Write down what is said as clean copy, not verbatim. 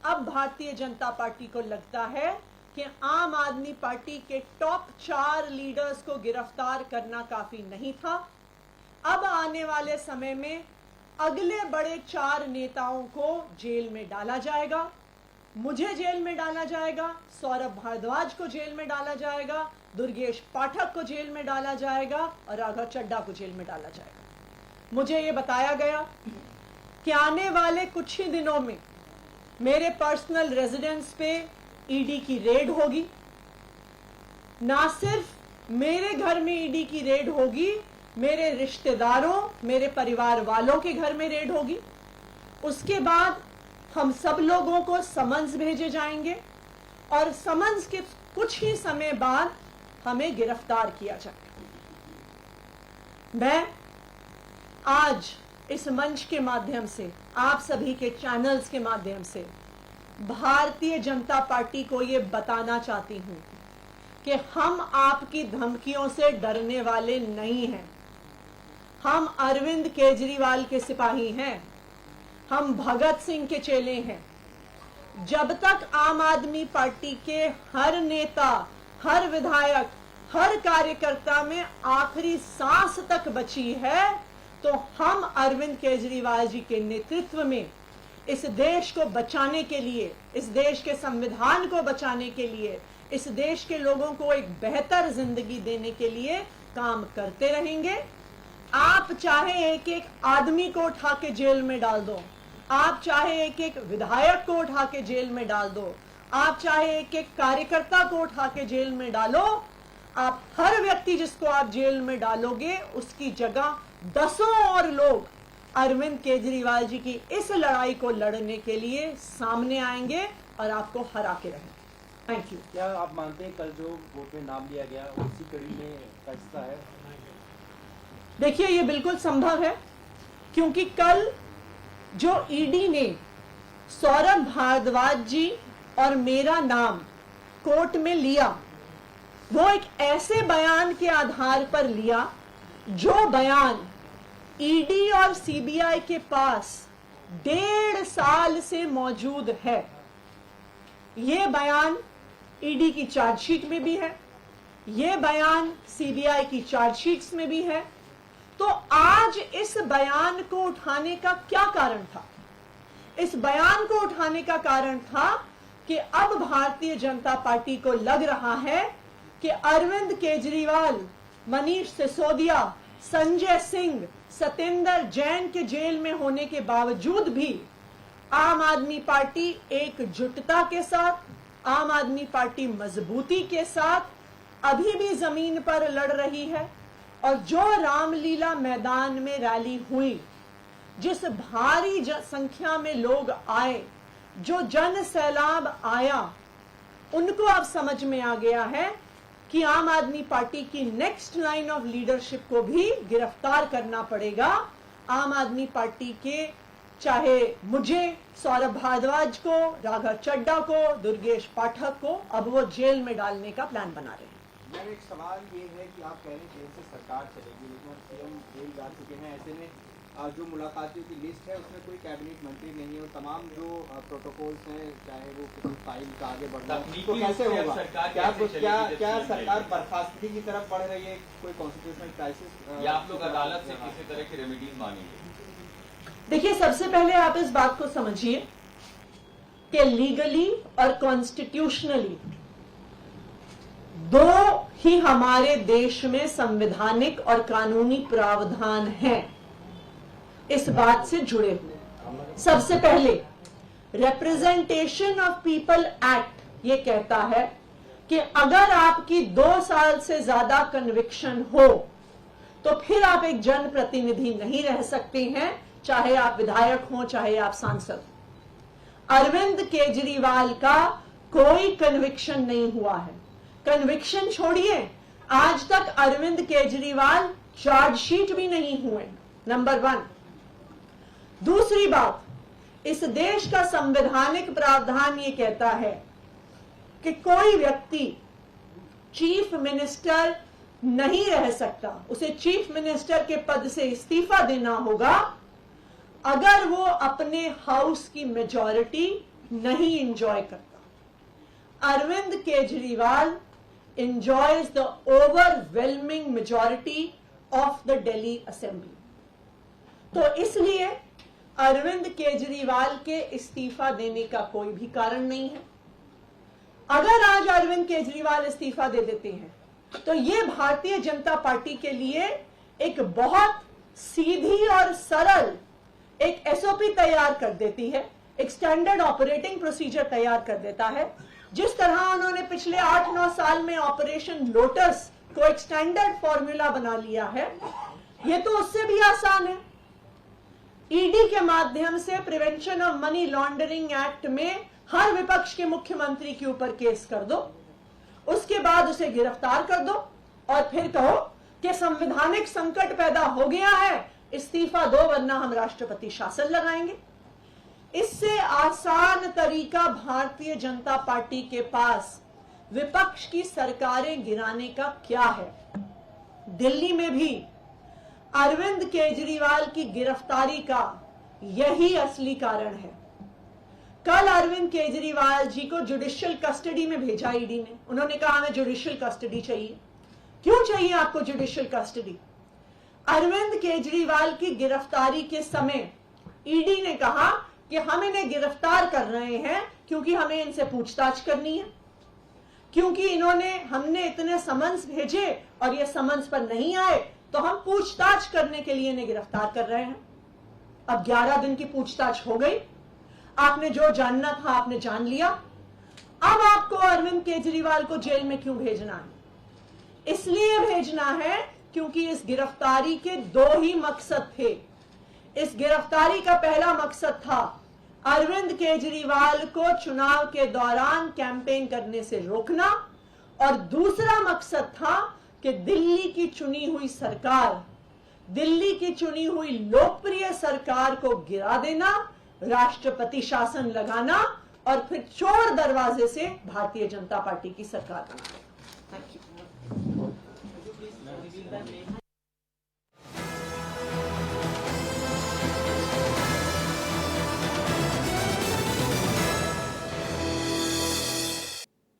अब भारतीय जनता पार्टी को लगता है कि आम आदमी पार्टी के टॉप 4 लीडर्स को गिरफ्तार करना काफी नहीं था। अब आने वाले समय में अगले बड़े 4 नेताओं को जेल में डाला जाएगा। मुझे जेल में डाला जाएगा, सौरभ भारद्वाज को जेल में डाला जाएगा, दुर्गेश पाठक को जेल में डाला जाएगा और राघव चड्ढा को जेल में डाला जाएगा। मुझे ये बताया गया कि आने वाले कुछ ही दिनों में मेरे पर्सनल रेजिडेंस पे ईडी की रेड होगी। ना सिर्फ मेरे घर में ईडी की रेड होगी, मेरे रिश्तेदारों, मेरे परिवार वालों के घर में रेड होगी। उसके बाद हम सब लोगों को समन्स भेजे जाएंगे और समन्स के कुछ ही समय बाद हमें गिरफ्तार किया जाएगा। मैं आज इस मंच के माध्यम से, आप सभी के चैनल्स के माध्यम से भारतीय जनता पार्टी को यह बताना चाहती हूं कि हम आपकी धमकियों से डरने वाले नहीं हैं। हम अरविंद केजरीवाल के सिपाही हैं, हम भगत सिंह के चेले हैं। जब तक आम आदमी पार्टी के हर नेता, हर विधायक, हर कार्यकर्ता में आखिरी सांस तक बची है, तो हम अरविंद केजरीवाल जी के नेतृत्व में इस देश को बचाने के लिए, इस देश के संविधान को बचाने के लिए, इस देश के लोगों को एक बेहतर जिंदगी देने के लिए काम करते रहेंगे। आप चाहे एक एक आदमी को उठा के जेल में डाल दो, आप चाहे एक एक विधायक को उठा के जेल में डाल दो, आप चाहे एक एक कार्यकर्ता को उठा के जेल में डालो, आप हर व्यक्ति जिसको आप जेल में डालोगे उसकी जगह 10 और लोग अरविंद केजरीवाल जी की इस लड़ाई को लड़ने के लिए सामने आएंगे और आपको हरा के रहेंगे। Thank you. क्या आप मानते हैं कल जो वोट में नाम लिया गया उसी कड़ी में का हिस्सा है? देखिए, ये बिल्कुल संभव है, क्योंकि कल जो ईडी ने सौरभ भारद्वाज जी और मेरा नाम कोर्ट में लिया, वो एक ऐसे बयान के आधार पर लिया जो बयान ईडी और सीबीआई के पास 1.5 साल से मौजूद है। ये बयान ईडी की चार्जशीट में भी है, ये बयान सीबीआई की चार्जशीट्स में भी है। तो आज इस बयान को उठाने का क्या कारण था? इस बयान को उठाने का कारण था कि अब भारतीय जनता पार्टी को लग रहा है कि अरविंद केजरीवाल, मनीष सिसोदिया, संजय सिंह, सत्येंद्र जैन के जेल में होने के बावजूद भी आम आदमी पार्टी एकजुटता के साथ, आम आदमी पार्टी मजबूती के साथ अभी भी जमीन पर लड़ रही है। और जो रामलीला मैदान में रैली हुई, जिस भारी संख्या में लोग आए, जो जन सैलाब आया, उनको अब समझ में आ गया है कि आम आदमी पार्टी की नेक्स्ट लाइन ऑफ लीडरशिप को भी गिरफ्तार करना पड़ेगा। आम आदमी पार्टी के, चाहे मुझे, सौरभ भारद्वाज को, राघव चड्ढा को, दुर्गेश पाठक को, अब वो जेल में डालने का प्लान बना रहे हैं। मेरा एक सवाल ये है कि आप कह रहे हैं जेल से सरकार चलेगी, लेकिन अब सीएम जेल जा चुके हैं। ऐसे में जो मुलाकातियों की लिस्ट है उसमें कोई कैबिनेट मंत्री नहीं है और तमाम जो प्रोटोकॉल्स हैं, चाहे वो किसी फाइल का आगे बढ़ना, तो कैसे होगा? क्या सरकार बर्खास्तगी की तरफ बढ़ रही है? कोई कॉन्स्टिट्यूशनल क्राइसिस या आप लोग अदालत से किसी तरह की रेमेडीज मांगेंगे? देखिए, सबसे पहले आप इस बात को समझिए कि लीगली और कॉन्स्टिट्यूशनली दो ही हमारे देश में संवैधानिक और कानूनी प्रावधान हैं इस बात से जुड़े हुए। सबसे पहले रिप्रेजेंटेशन ऑफ पीपल एक्ट ये कहता है कि अगर आपकी 2 साल से ज्यादा कन्विक्शन हो तो फिर आप एक जनप्रतिनिधि नहीं रह सकते हैं, चाहे आप विधायक हो, चाहे आप सांसद। अरविंद केजरीवाल का कोई कन्विक्शन नहीं हुआ है। कन्विक्शन छोड़िए, आज तक अरविंद केजरीवाल चार्जशीट भी नहीं हुए, नंबर 1। दूसरी बात, इस देश का संवैधानिक प्रावधान ये कहता है कि कोई व्यक्ति चीफ मिनिस्टर नहीं रह सकता, उसे चीफ मिनिस्टर के पद से इस्तीफा देना होगा अगर वो अपने हाउस की मेजॉरिटी नहीं इंजॉय करता। Arvind Kejriwal enjoys the overwhelming majority of the Delhi Assembly। तो इसलिए अरविंद केजरीवाल के इस्तीफा देने का कोई भी कारण नहीं है। अगर आज अरविंद केजरीवाल इस्तीफा दे देते हैं तो ये भारतीय जनता पार्टी के लिए एक बहुत सीधी और सरल एक एसओपी तैयार कर देती है, एक स्टैंडर्ड ऑपरेटिंग प्रोसीजर तैयार कर देता है। जिस तरह उन्होंने पिछले 8-9 साल में ऑपरेशन लोटस को एक स्टैंडर्ड फॉर्मूला बना लिया है, ये तो उससे भी आसान है। ईडी के माध्यम से prevention of money laundering act में हर विपक्ष के मुख्यमंत्री के ऊपर केस कर दो, उसके बाद उसे गिरफ्तार कर दो और फिर कहो कि संवैधानिक संकट पैदा हो गया है, इस्तीफा दो वरना हम राष्ट्रपति शासन लगाएंगे। इससे आसान तरीका भारतीय जनता पार्टी के पास विपक्ष की सरकारें गिराने का क्या है। दिल्ली में भी अरविंद केजरीवाल की गिरफ्तारी का यही असली कारण है। कल अरविंद केजरीवाल जी को जुडिशियल कस्टडी में भेजा ईडी ने। उन्होंने कहा हमें जुडिशियल कस्टडी चाहिए। क्यों चाहिए आपको जुडिशियल कस्टडी? अरविंद केजरीवाल की गिरफ्तारी के समय ईडी ने कहा कि हम इन्हें गिरफ्तार कर रहे हैं क्योंकि हमें इनसे पूछताछ करनी है, क्योंकि हमने इतने समन्स भेजे और ये समन्स पर नहीं आए तो हम पूछताछ करने के लिए इन्हें गिरफ्तार कर रहे हैं। अब 11 दिन की पूछताछ हो गई, आपने जो जानना था आपने जान लिया। अब आपको अरविंद केजरीवाल को जेल में क्यों भेजना है? इसलिए भेजना है क्योंकि इस गिरफ्तारी के 2 ही मकसद थे। इस गिरफ्तारी का पहला मकसद था अरविंद केजरीवाल को चुनाव के दौरान कैंपेन करने से रोकना और दूसरा मकसद था कि दिल्ली की चुनी हुई सरकार, दिल्ली की चुनी हुई लोकप्रिय सरकार को गिरा देना, राष्ट्रपति शासन लगाना और फिर चोर दरवाजे से भारतीय जनता पार्टी की सरकार बनाना। Thank you.